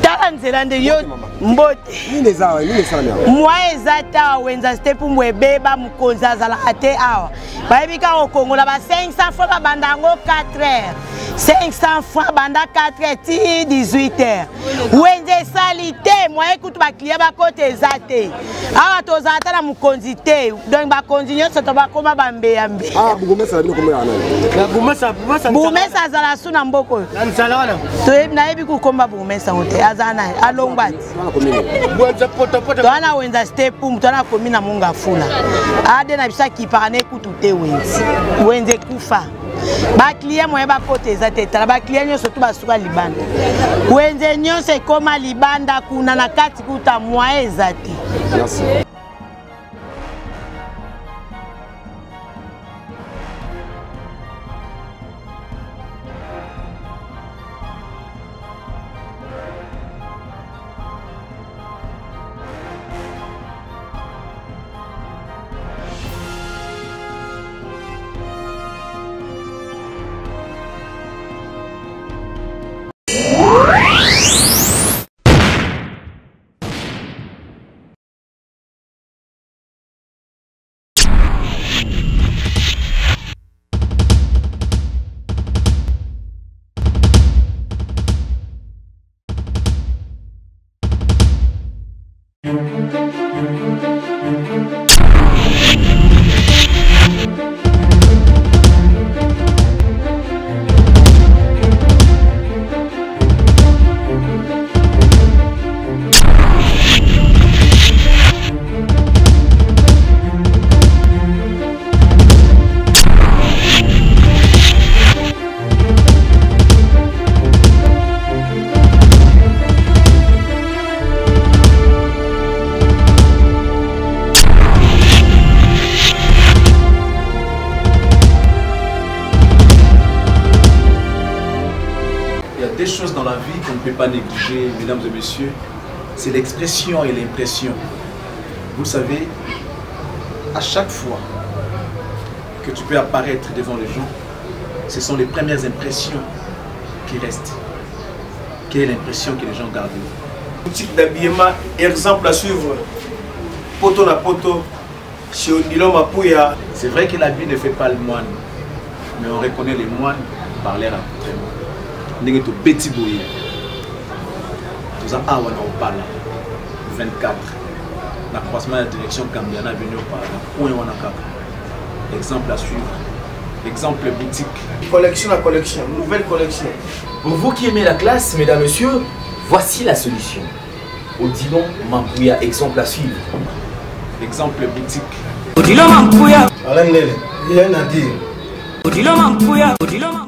Tala nzelande yo mbote. Nini za mia. Moi ezata wenza step mwebeba mukonza zala ate awa. Baibika au Congo là 500 francs ba bandango 4 heures. 500 francs banda 4 heures ti 18 heures. Wenze salite moi écoute ba client ba côté ezate. Awa tozata na mukonzi te. Donc ba konzinyo soto ba koma bambe yambe. Ah bugumesa bino komba yana. Na Bugumesa zala suna mboko. Nzala wana. To na yebi ku komba bugumesa hote azana alongbati. Bwanza poto. Twana wenza step twana komina munga fula. Ade na bisa kipane kutute wenzi. Wenze kufa. Ba client moye ba kote ezate tala ba client nyo soto basuka libanda. Wenze nyo se koma libanda kuna na kati kuta moye ezate. Merci. Des choses dans la vie qu'on ne peut pas négliger, mesdames et messieurs, c'est l'expression et l'impression. Vous savez, à chaque fois que tu peux apparaître devant les gens, ce sont les premières impressions qui restent. Quelle est l'impression que les gens gardent? Boutique d'habillement, exemple à suivre. Poto na poto, chez Onilo Mapouya. C'est vrai que l'habit ne fait pas le moine, mais on reconnaît les moines par leur accoutrement. Nous sommes petit boyer. Nous sommes à 24. La croisement de la direction Cambiana venu par là. Exemple à suivre. Exemple boutique. Collection à collection, nouvelle collection. Pour vous qui aimez la classe, mesdames, messieurs, voici la solution. Odilon Mapouya, exemple à suivre. Exemple boutique. Odilon Mapouya. Alain Nele, rien à dire. Odilon Mapouya. Odilon Mapouya.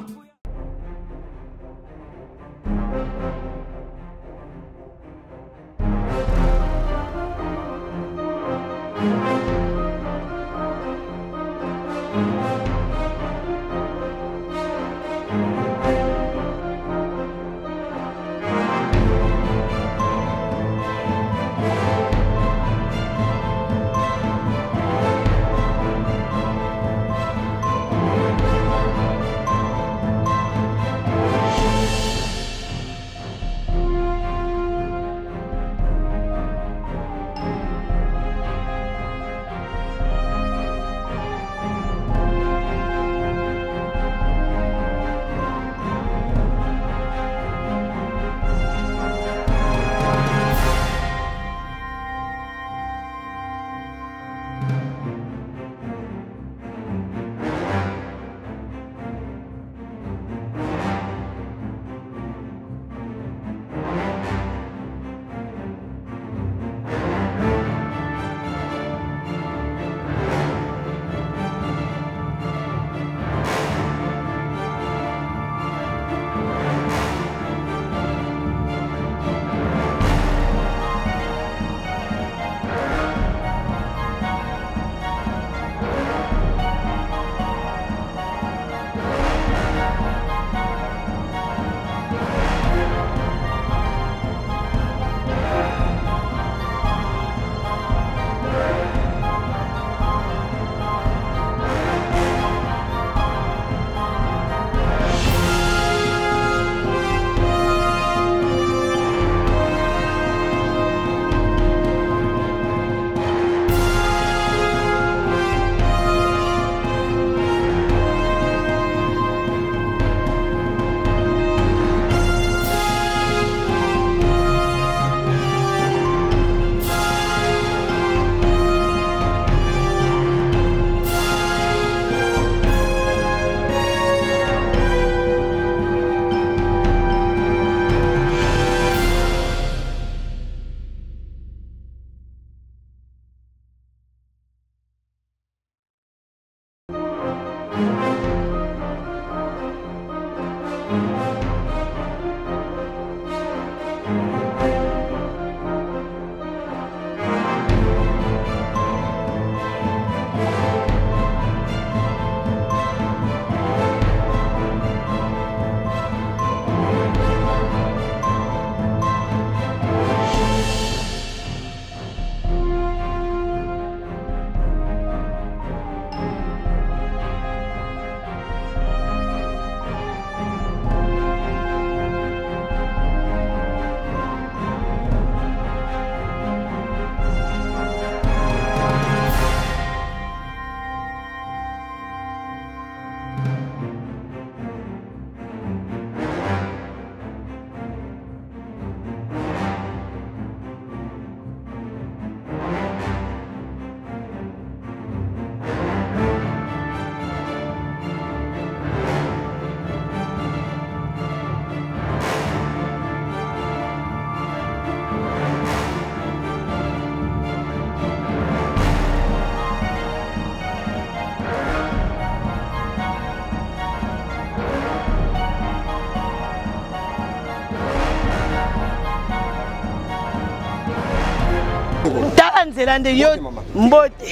tala nzela nde yo mbote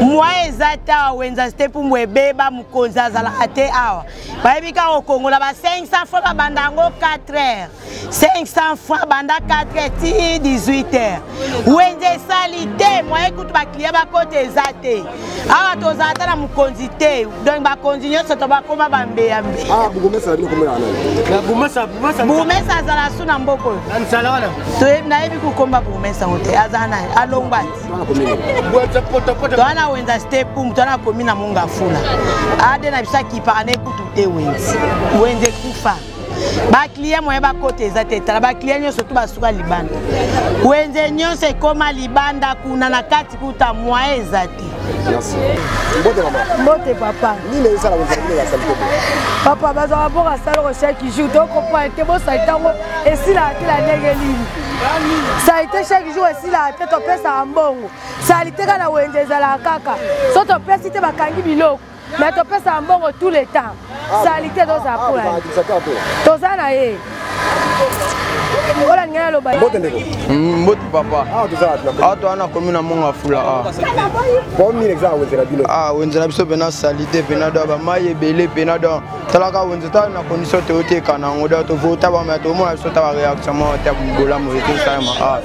mwa eza tawa wenza stepumbu ebeba mokonzi azalaka te awa bayebi kaka kokongola ba 500 fois babanda yango 4 heures 500 fois banda 4 heures ti 18 heures wenza esali te mwaye kutu baklia bakote eza te awa tozala ta na mokonzi te donc bakonzi nyonso to bakoma bambeyambe burumesa azala su na mboko nayebi kukomba burumesa ngo te aza naye alongba ti toana wenza stepumbu toana komi na monga fula ade na biso akipaka na ekutu te wenze kufa baklia moye bakote eza te tala baklia nyonso tu basuka libanda wenze nyonso ekoma libanda kuna na kati kuta moye eza te. Mbote papa. Papa bazala pour asala chaque jour donc on peut être bon ça itango et si la negelini. Ça a été chaque jour et si la tête on pèse à mbongo. Ça a été kana wenze za la kaka. So to pèse te bakangi biloko. Mais to pèse à mbongo tout le temps. Ça a été dans sa pour. Tozana ye. Mbote papa. Ato ana komina monga fula. Wenzela biso pena salite pena do ba maye bele pena do. Talaka wenzeta na condition te oteka na ngoda to vota ba ma to mo biso ta réaction mo ta bola mo tout ça ma.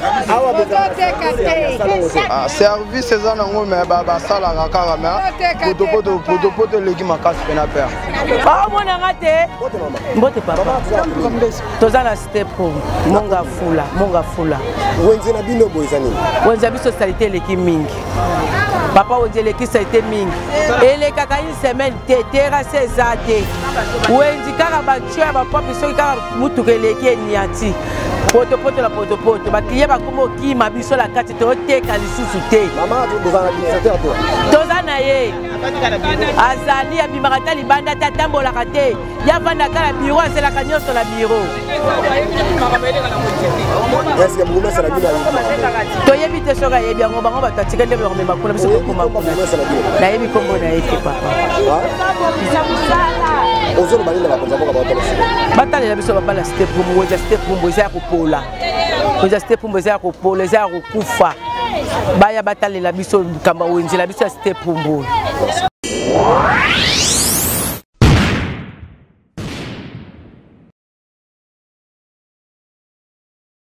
Service za na ngome ba sala ka kara ma. Poto legi makasi pena père. Ba mo na ngate. Mbote papa. Tozala step monga fula wenzela bino boyzani wenza biso salite leki mingi papa wenze leki salite mingi elekaka une semaine te terrasse ezate wenzi kaka batue bapapi soki kaka mutuka eleki eniati potopoto la potopoto bakliye bakoma okima biso la kati tooteka lisusu te toza na ye azali abimaka ta libanda te atambolaka te yavandaka na biro azelaka nyonso na biro toyebi te soki ayebi yango bango bato atika nde bamema kuna biso kokoma kuna nayebi kombo na ye te papa batalela biso babala stepumbu wenza stepumbu eza ya kopola wenza stepumbu eza ya kopola eza ya kokufa baya batalela biso kamba wenzela biso ya stepumbu.